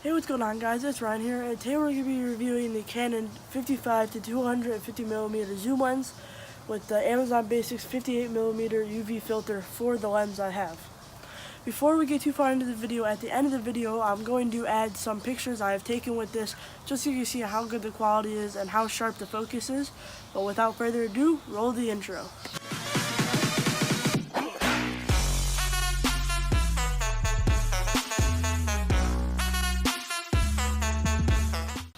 Hey, what's going on, guys? It's Ryan here, and today we're going to be reviewing the Canon 55 to 250mm zoom lens with the Amazon Basics 58mm UV filter for the lens I have. Before we get too far into the video, at the end of the video, I'm going to add some pictures I have taken with this, just so you can see how good the quality is and how sharp the focus is. But without further ado, roll the intro.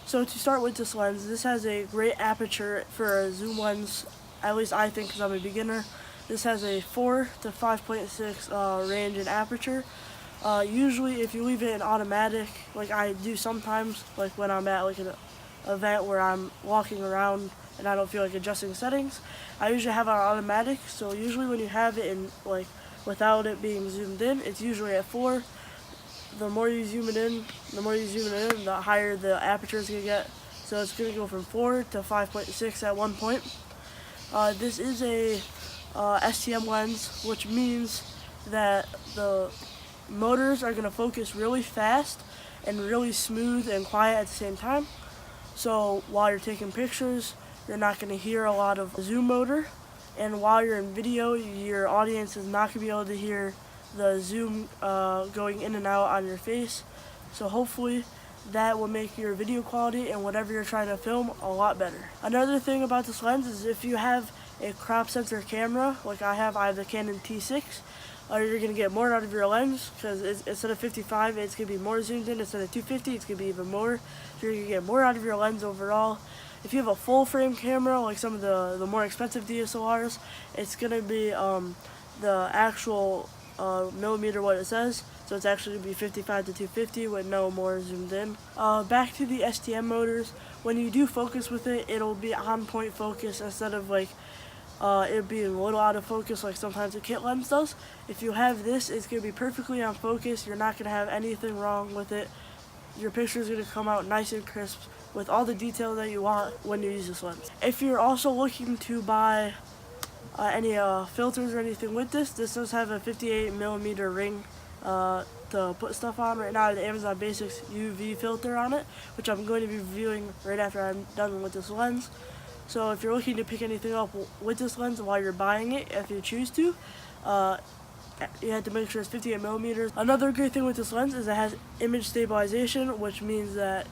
So to start with this lens, this has a great aperture for a zoom lens, at least I think because I'm a beginner. This has a 4 to 5.6 range in aperture. Usually if you leave it in automatic, like I do sometimes, like when I'm at like an event where I'm walking around and I don't feel like adjusting settings, I usually have it on automatic. So usually when you have it in like without it being zoomed in, it's usually at 4. The more you zoom it in, the higher the aperture is going to get. So it's going to go from 4 to 5.6 at one point. This is a STM lens, which means that the motors are going to focus really fast and really smooth and quiet at the same time. So while you're taking pictures, you're not going to hear a lot of zoom motor. And while you're in video, your audience is not going to be able to hear the zoom going in and out on your face. So hopefully that will make your video quality and whatever you're trying to film a lot better. Another thing about this lens is if you have a crop sensor camera like I have the Canon T6, you're going to get more out of your lens because instead of 55 it's going to be more zoomed in. Instead of 250 it's going to be even more. So you're going to get more out of your lens overall. If you have a full frame camera like some of the more expensive DSLRs, it's going to be the actual millimeter what it says, so it's actually going to be 55 to 250 with no more zoomed in. Back to the STM motors, when you do focus with it, it'll be on point focus instead of like it being a little out of focus like sometimes a kit lens does. If you have this, it's going to be perfectly on focus. You're not going to have anything wrong with it. Your picture is going to come out nice and crisp with all the detail that you want when you use this lens. If you're also looking to buy any filters or anything with this does have a 58mm ring to put stuff on. Right now the Amazon Basics UV filter on it, which I'm going to be reviewing right after I'm done with this lens. So if you're looking to pick anything up with this lens while you're buying it, if you choose to, you have to make sure it's 58mm. Another great thing with this lens is it has image stabilization, which means that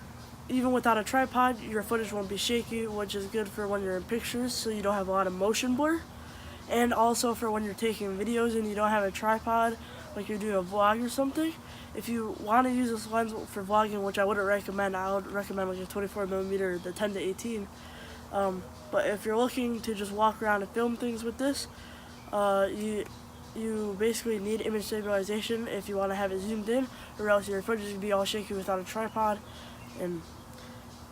even without a tripod, your footage won't be shaky, which is good for when you're in pictures so you don't have a lot of motion blur. And also for when you're taking videos and you don't have a tripod, like you're doing a vlog or something. If you want to use this lens for vlogging, which I wouldn't recommend, I would recommend like a 24mm, the 10 to 18. But if you're looking to just walk around and film things with this, you basically need image stabilization if you want to have it zoomed in, or else your footage would be all shaky without a tripod, and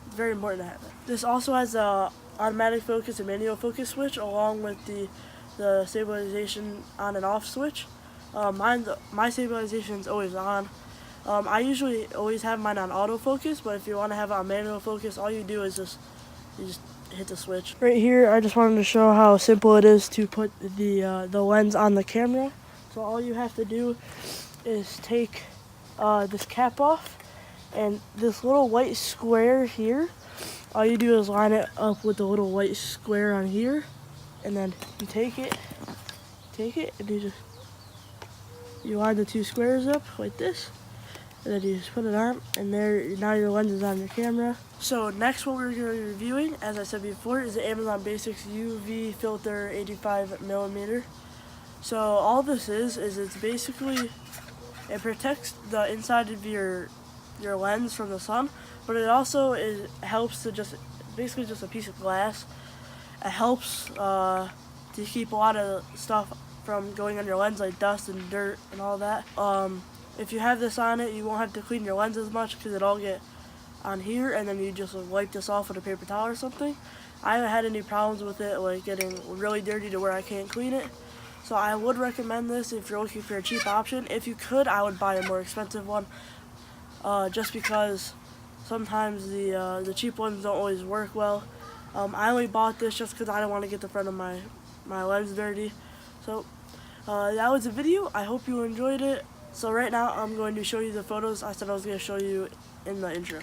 it's very important to have it. This also has a automatic focus and manual focus switch along with the stabilization on and off switch. My stabilization is always on. I usually always have mine on autofocus, but if you want to have it on manual focus, all you do is just hit the switch. Right here, I just wanted to show how simple it is to put the lens on the camera. So all you have to do is take this cap off, and this little white square here, all you do is line it up with the little white square on here. And then you take it, and you line the two squares up like this, and then you just put it on, and now your lens is on your camera. So next, what we're going to be reviewing, as I said before, is the Amazon Basics UV filter 85mm. So all this is it's basically, it protects the inside of your lens from the sun, but it also helps to basically just a piece of glass. It helps to keep a lot of stuff from going on your lens, like dust and dirt and all that. If you have this on it, you won't have to clean your lens as much because it'll all get on here, and then you just wipe this off with a paper towel or something. I haven't had any problems with it like getting really dirty to where I can't clean it. So I would recommend this if you're looking for a cheap option. If you could, I would buy a more expensive one, just because sometimes the cheap ones don't always work well. I only bought this just because I don't want to get the front of my lens dirty. So that was the video. I hope you enjoyed it. So right now I'm going to show you the photos I said I was going to show you in the intro.